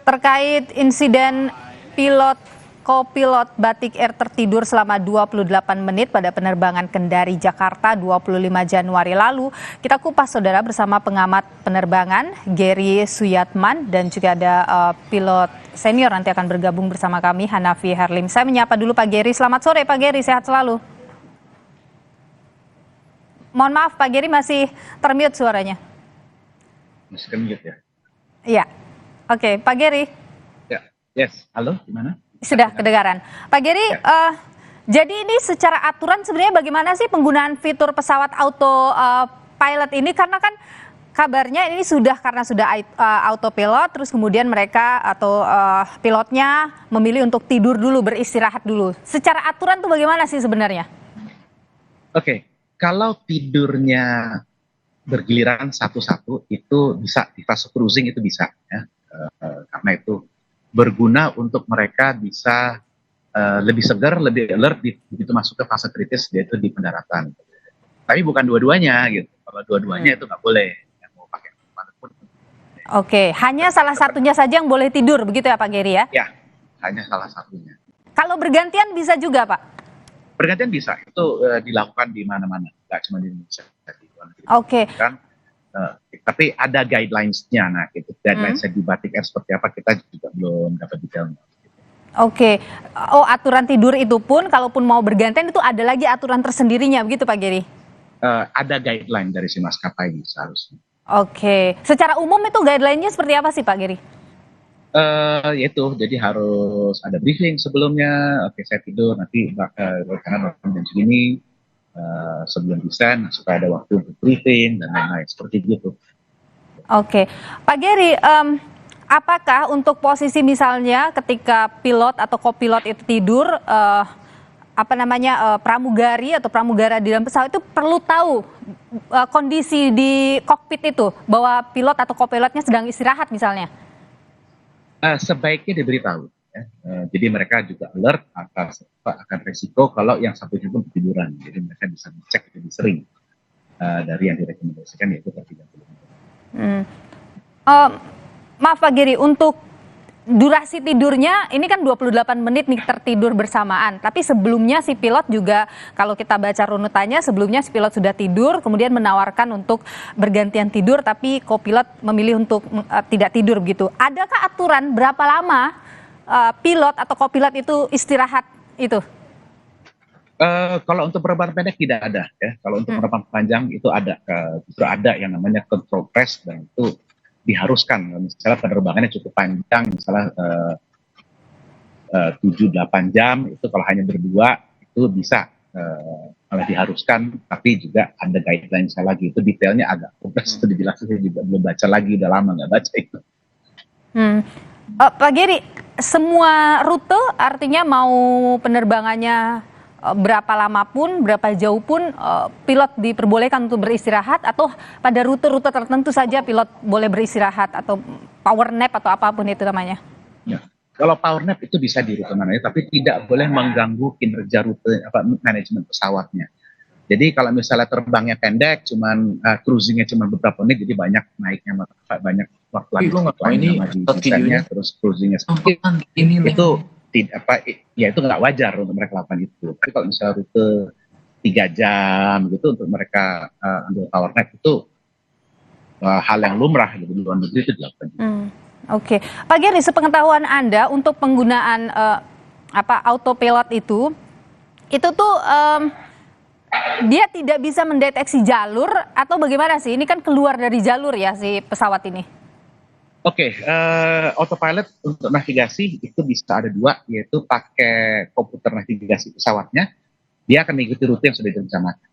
terkait insiden kopilot Batik Air tertidur selama 28 menit pada penerbangan Kendari Jakarta 25 Januari lalu. Kita kupas saudara bersama pengamat penerbangan Gary Suyatman dan juga ada pilot senior nanti akan bergabung bersama kami Hanafi Herlim. Saya menyapa dulu Pak Gary. Selamat sore Pak Gary, sehat selalu. Mohon maaf Pak Gary masih termute suaranya. Masih termute ya? Iya. Oke, Pak Gary. Ya, yes. Halo, gimana? Sudah kedengaran. Pak Gary, ya. Jadi ini secara aturan sebenarnya bagaimana sih penggunaan fitur pesawat auto pilot ini? Karena kan kabarnya ini karena sudah autopilot, terus kemudian mereka atau pilotnya memilih untuk tidur dulu, beristirahat dulu. Secara aturan tuh bagaimana sih sebenarnya? Oke, kalau tidurnya bergiliran satu-satu itu bisa di fase cruising itu bisa ya, karena itu berguna untuk mereka bisa lebih segar, lebih alert begitu masuk ke fase kritis yaitu di pendaratan. Tapi bukan dua-duanya gitu. Kalau dua-duanya itu nggak boleh. Yang mau pakai manapun. Oke, hanya salah satunya saja yang boleh tidur begitu ya Pak Gary ya? Ya, hanya salah satunya. Kalau bergantian bisa juga Pak? Bergantian bisa, itu dilakukan di mana-mana, nggak cuma di Indonesia. Oke. Kan, tapi ada guidelines-nya, nah itu guidelines-nya di Batik Air seperti apa kita juga belum dapat detailnya. Oke, oh aturan tidur itu pun kalaupun mau bergantian itu ada lagi aturan tersendirinya begitu Pak Gary? Ada guideline dari si maskapai seharusnya. Oke, secara umum itu guideline-nya seperti apa sih Pak Gary? Yaitu jadi harus ada briefing sebelumnya. Oke, saya tidur nanti karena jam segini sebelum desain supaya ada waktu untuk briefing dan lain-lain seperti itu. Oke, Pak Gary, apakah untuk posisi misalnya ketika pilot atau kopilot itu tidur, pramugari atau pramugara di dalam pesawat itu perlu tahu kondisi di kokpit itu bahwa pilot atau kopilotnya sedang istirahat misalnya? Sebaiknya diberitahu. Ya. Jadi mereka juga alert akan resiko kalau yang satu pun ketiduran. Jadi mereka bisa dicek lebih sering dari yang direkomendasikan yaitu per 30 menit. Maaf Pak Gary, untuk durasi tidurnya ini kan 28 menit nih tertidur bersamaan. Tapi sebelumnya si pilot juga kalau kita baca runutannya sebelumnya si pilot sudah tidur kemudian menawarkan untuk bergantian tidur tapi kopilot memilih untuk tidak tidur begitu. Adakah aturan berapa lama pilot atau kopilot itu istirahat itu? Kalau untuk penerbangan pendek tidak ada ya. Kalau untuk penerbangan panjang itu ada justru ada yang namanya control press dan itu diharuskan misalnya penerbangannya cukup panjang misalnya 7-8 jam itu kalau hanya berdua itu bisa malah diharuskan tapi juga ada guideline saya lagi itu detailnya agak kompleks itu dijelaskan saya juga belum baca lagi udah lama nggak baca itu. Pak Gary, semua rute artinya mau penerbangannya berapa lama pun, berapa jauh pun pilot diperbolehkan untuk beristirahat atau pada rute-rute tertentu saja pilot boleh beristirahat atau power nap atau apapun itu namanya? Ya. Kalau power nap itu bisa di rute mana tapi tidak boleh mengganggu kinerja rute manajemen pesawatnya. Jadi kalau misalnya terbangnya pendek, cuman cruisingnya cuma beberapa menit, jadi banyak naiknya banyak waktu lagi terus cruisingnya sedikit, itu ya itu nggak wajar untuk mereka lakukan itu. Tapi kalau misalnya rute 3 jam gitu untuk mereka ambil power nap itu hal yang lumrah gitu di luar negeri itu dilakukan. Oke, Pak Gary, sepengetahuan Anda untuk penggunaan autopilot itu tuh dia tidak bisa mendeteksi jalur atau bagaimana sih? Ini kan keluar dari jalur ya si pesawat ini. Oke, autopilot untuk navigasi itu bisa ada dua, yaitu pakai komputer navigasi pesawatnya, dia akan mengikuti rute yang sudah direncanakan.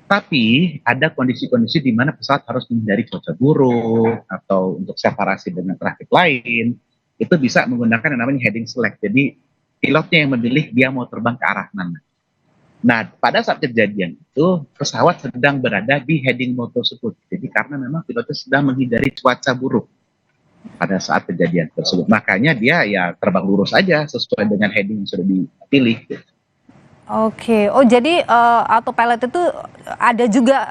Tapi ada kondisi-kondisi di mana pesawat harus menghindari cuaca buruk atau untuk separasi dengan trafik lain, itu bisa menggunakan yang namanya heading select. Jadi pilotnya yang memilih dia mau terbang ke arah mana. Nah, pada saat kejadian itu pesawat sedang berada di heading mode tersebut. Jadi karena memang pilotnya sedang menghindari cuaca buruk pada saat kejadian tersebut. Makanya dia ya terbang lurus aja sesuai dengan heading yang sudah dipilih. Oke, oh jadi autopilot itu ada juga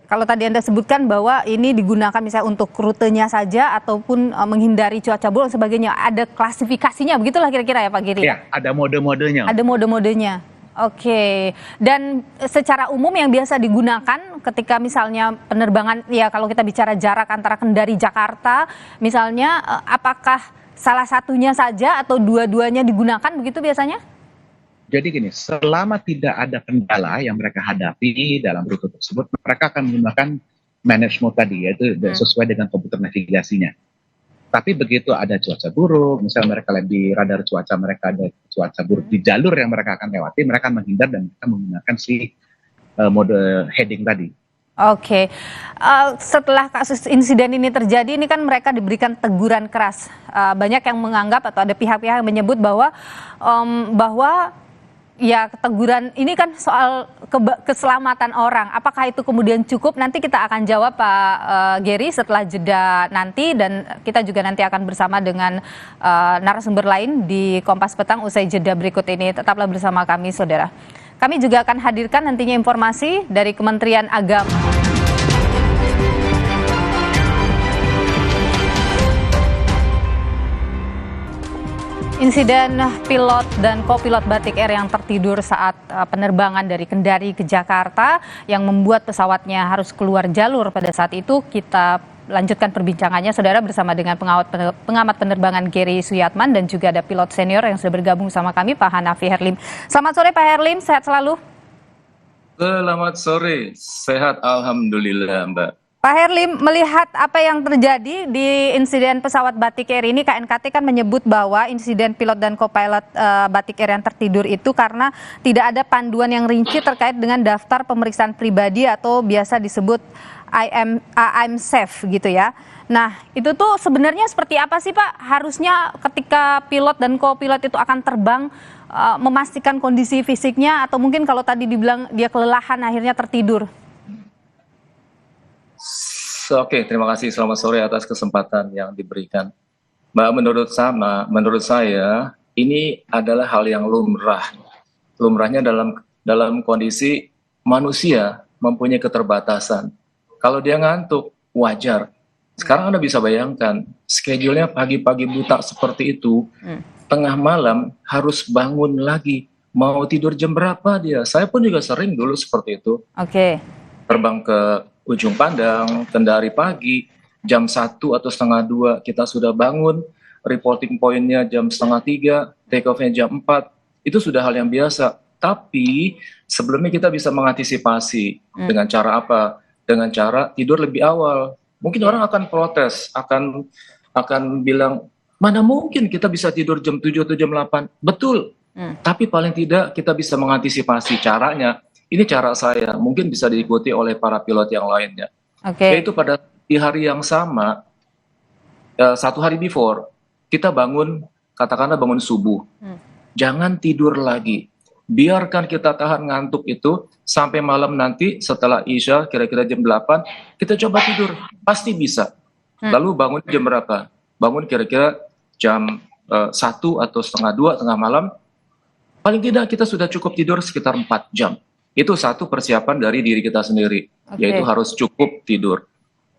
Kalau tadi Anda sebutkan bahwa ini digunakan misalnya untuk rutenya saja ataupun menghindari cuaca buruk dan sebagainya, ada klasifikasinya begitulah kira-kira ya Pak Giri? Ya, ada mode-modenya. Ada mode-modenya. Oke. Dan secara umum yang biasa digunakan ketika misalnya penerbangan, ya kalau kita bicara jarak antara Kendari Jakarta, misalnya apakah salah satunya saja atau dua-duanya digunakan begitu biasanya? Jadi gini, selama tidak ada kendala yang mereka hadapi dalam rute tersebut, mereka akan menggunakan manage mode tadi, yaitu sesuai dengan komputer navigasinya. Tapi begitu ada cuaca buruk, misalnya mereka lihat di radar cuaca mereka ada cuaca buruk di jalur yang mereka akan lewati, mereka menghindar dan mereka menggunakan si mode heading tadi. Oke. Setelah kasus insiden ini terjadi, ini kan mereka diberikan teguran keras. Banyak yang menganggap atau ada pihak-pihak yang menyebut bahwa ya teguran ini kan soal keselamatan orang. Apakah itu kemudian cukup? Nanti kita akan jawab Pak Geri setelah jeda nanti, dan kita juga nanti akan bersama dengan narasumber lain di Kompas Petang usai jeda berikut ini. Tetaplah bersama kami, saudara. Kami juga akan hadirkan nantinya informasi dari Kementerian Agama. Insiden pilot dan kopilot Batik Air yang tertidur saat penerbangan dari Kendari ke Jakarta yang membuat pesawatnya harus keluar jalur pada saat itu, kita lanjutkan perbincangannya saudara bersama dengan pengamat penerbangan Geri Suyatman dan juga ada pilot senior yang sudah bergabung sama kami, Pak Hanafi Herlim. Selamat sore Pak Herlim, sehat selalu. Selamat sore, sehat alhamdulillah Mbak. Pak Herlim, melihat apa yang terjadi di insiden pesawat Batik Air ini, KNKT kan menyebut bahwa insiden pilot dan co-pilot Batik Air yang tertidur itu karena tidak ada panduan yang rinci terkait dengan daftar pemeriksaan pribadi atau biasa disebut I'm safe gitu ya. Nah, itu tuh sebenarnya seperti apa sih Pak? Harusnya ketika pilot dan co-pilot itu akan terbang, memastikan kondisi fisiknya, atau mungkin kalau tadi dibilang dia kelelahan akhirnya tertidur. Oke, terima kasih. Selamat sore atas kesempatan yang diberikan. Mbak, menurut saya ini adalah hal yang lumrah. Lumrahnya dalam kondisi manusia mempunyai keterbatasan. Kalau dia ngantuk, wajar. Sekarang Anda bisa bayangkan, schedule-nya pagi-pagi buta seperti itu, tengah malam harus bangun lagi. Mau tidur jam berapa dia? Saya pun juga sering dulu seperti itu. Oke. Terbang ke Ujung Pandang, Kendari pagi, jam 1 atau setengah 2 kita sudah bangun, reporting point-nya jam setengah 3, take off-nya jam 4, itu sudah hal yang biasa. Tapi sebelumnya kita bisa mengantisipasi dengan cara apa? Dengan cara tidur lebih awal. Mungkin orang akan protes, akan bilang, mana mungkin kita bisa tidur jam 7 atau jam 8? Betul, tapi paling tidak kita bisa mengantisipasi. Caranya, ini cara saya, mungkin bisa diikuti oleh para pilot yang lainnya. Yaitu pada di hari yang sama, satu hari before, kita bangun, katakanlah bangun subuh. Jangan tidur lagi. Biarkan kita tahan ngantuk itu sampai malam nanti setelah Isya, kira-kira jam 8, kita coba tidur. Pasti bisa. Lalu bangun jam berapa? Bangun kira-kira jam 1 atau setengah 2, tengah malam. Paling tidak kita sudah cukup tidur sekitar 4 jam. Itu satu persiapan dari diri kita sendiri, yaitu harus cukup tidur.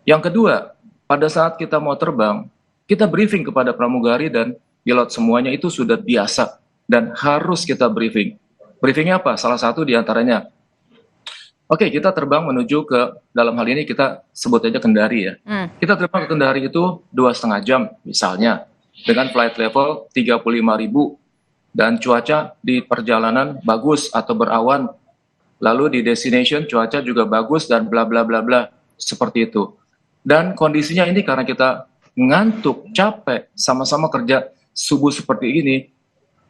Yang kedua, pada saat kita mau terbang, kita briefing kepada pramugari dan pilot semuanya itu sudah biasa dan harus kita briefing. Briefingnya apa? Salah satu diantaranya, oke, kita terbang menuju ke, dalam hal ini kita sebut aja Kendari ya. Kita terbang ke Kendari itu 2,5 jam misalnya, dengan flight level 35.000 dan cuaca di perjalanan bagus atau berawan. Lalu di destination cuaca juga bagus dan bla bla bla bla, seperti itu. Dan kondisinya ini karena kita ngantuk, capek, sama-sama kerja subuh seperti ini,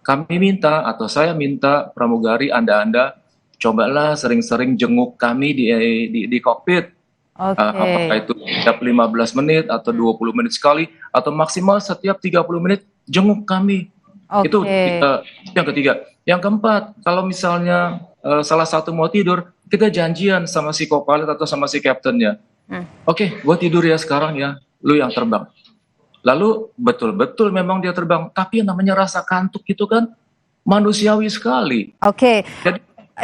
kami minta atau saya minta pramugari Anda cobalah sering-sering jenguk kami di kokpit. Apakah itu setiap 15 menit atau 20 menit sekali atau maksimal setiap 30 menit jenguk kami. Itu yang ketiga. Yang keempat, kalau misalnya salah satu mau tidur, kita janjian sama si co-pilot atau sama si captain-nya. Oke, gue tidur ya sekarang ya, lu yang terbang. Lalu betul-betul memang dia terbang, tapi yang namanya rasa kantuk itu kan manusiawi sekali. Oke.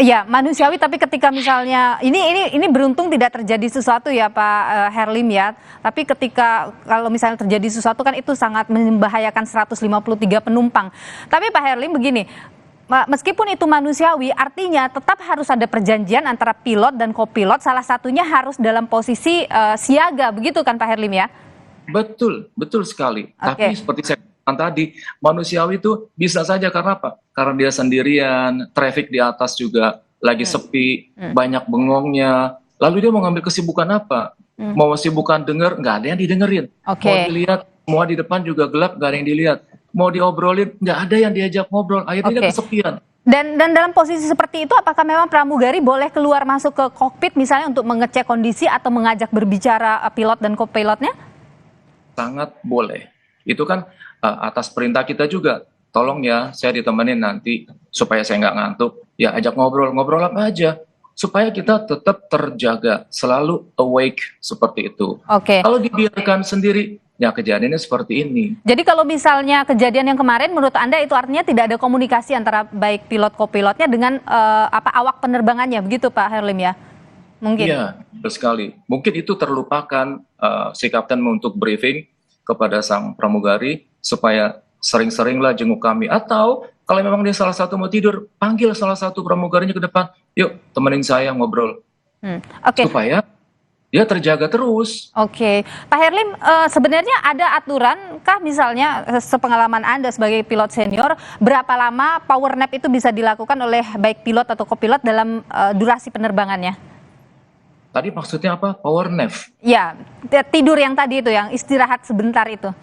Ya, manusiawi, tapi ketika misalnya ini beruntung tidak terjadi sesuatu ya Pak Herlim ya. Tapi ketika kalau misalnya terjadi sesuatu kan itu sangat membahayakan 153 penumpang. Tapi Pak Herlim begini, meskipun itu manusiawi, artinya tetap harus ada perjanjian antara pilot dan kopilot. Salah satunya harus dalam posisi siaga, begitu kan Pak Herlim ya? Betul, betul sekali. Oke. Tapi seperti saya katakan tadi, manusiawi itu bisa saja karena apa? Karena dia sendirian, traffic di atas juga lagi sepi, banyak bengongnya. Lalu dia mau ngambil kesibukan apa? Mau kesibukan denger, nggak ada yang didengerin. Oke. Mau dilihat, semua di depan juga gelap, nggak ada yang dilihat. Mau diobrolin, nggak ada yang diajak ngobrol. Akhirnya dia Oke. kesepian. Dan dalam posisi seperti itu, apakah memang pramugari boleh keluar masuk ke kokpit misalnya untuk mengecek kondisi atau mengajak berbicara pilot dan kopilotnya? Sangat boleh. Itu kan atas perintah kita juga. Tolong ya, saya ditemenin nanti supaya saya nggak ngantuk. Ya ajak ngobrol apa aja. Supaya kita tetap terjaga, selalu awake seperti itu. Oke. Kalau dibiarkan sendiri, ya kejadiannya seperti ini. Jadi kalau misalnya kejadian yang kemarin, menurut Anda itu artinya tidak ada komunikasi antara baik pilot kopilotnya dengan awak penerbangannya, begitu Pak Herlim ya? Mungkin. Iya, betul sekali. Mungkin itu terlupakan si kapten untuk briefing kepada sang pramugari supaya sering-seringlah jenguk kami. Atau kalau memang dia salah satu mau tidur, panggil salah satu pramugarinya ke depan. Yuk, temenin saya ngobrol. Oke. Supaya dia terjaga terus. Oke, Pak Herlim, sebenarnya ada aturan kah misalnya sepengalaman Anda sebagai pilot senior, berapa lama power nap itu bisa dilakukan oleh baik pilot atau kopilot dalam durasi penerbangannya? Tadi maksudnya apa? Power nap? Ya, tidur yang tadi itu, yang istirahat sebentar itu.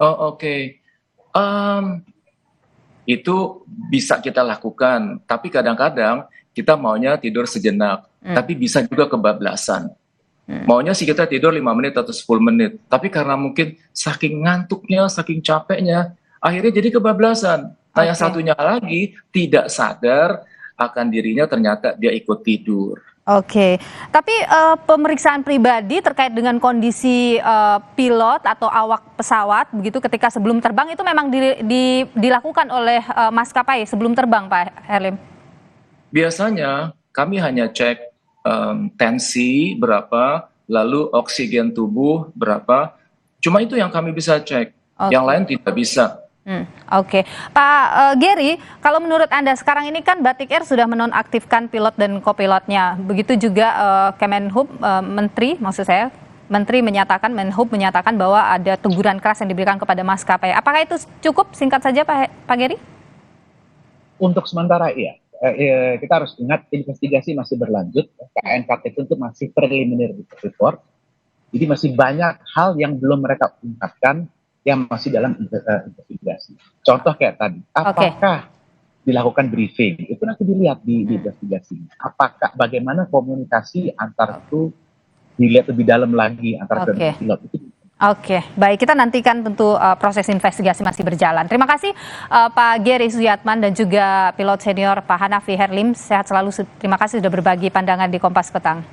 Oh, oke. Itu bisa kita lakukan, tapi kadang-kadang kita maunya tidur sejenak, tapi bisa juga kebablasan. Maunya sih kita tidur 5 menit atau 10 menit, tapi karena mungkin saking ngantuknya, saking capeknya, akhirnya jadi kebablasan. Nah, yang satunya lagi tidak sadar akan dirinya ternyata dia ikut tidur. Oke, tapi pemeriksaan pribadi terkait dengan kondisi pilot atau awak pesawat begitu ketika sebelum terbang itu memang dilakukan oleh maskapai sebelum terbang, Pak Herlim? Biasanya kami hanya cek tensi berapa, lalu oksigen tubuh berapa. Cuma itu yang kami bisa cek, yang lain tidak bisa. Oke, Pak Gary, kalau menurut Anda sekarang ini kan Batik Air sudah menonaktifkan pilot dan kopilotnya, begitu juga Kemenhub, Menteri menyatakan, Menhub menyatakan bahwa ada teguran keras yang diberikan kepada maskapai. Apakah itu cukup? Singkat saja Pak Gary. Untuk sementara iya. Kita harus ingat investigasi masih berlanjut, KNKT itu masih preliminary report, jadi masih banyak hal yang belum mereka ungkapkan yang masih dalam investigasi. Contoh kayak tadi, apakah dilakukan briefing? Itu nanti dilihat di investigasi. Apakah bagaimana komunikasi antar itu dilihat lebih dalam lagi antara pilot itu. Oke, baik, kita nantikan tentu proses investigasi masih berjalan. Terima kasih Pak Gary Suyatman dan juga pilot senior Pak Hanafi Herlim. Sehat selalu. Terima kasih sudah berbagi pandangan di Kompas Petang.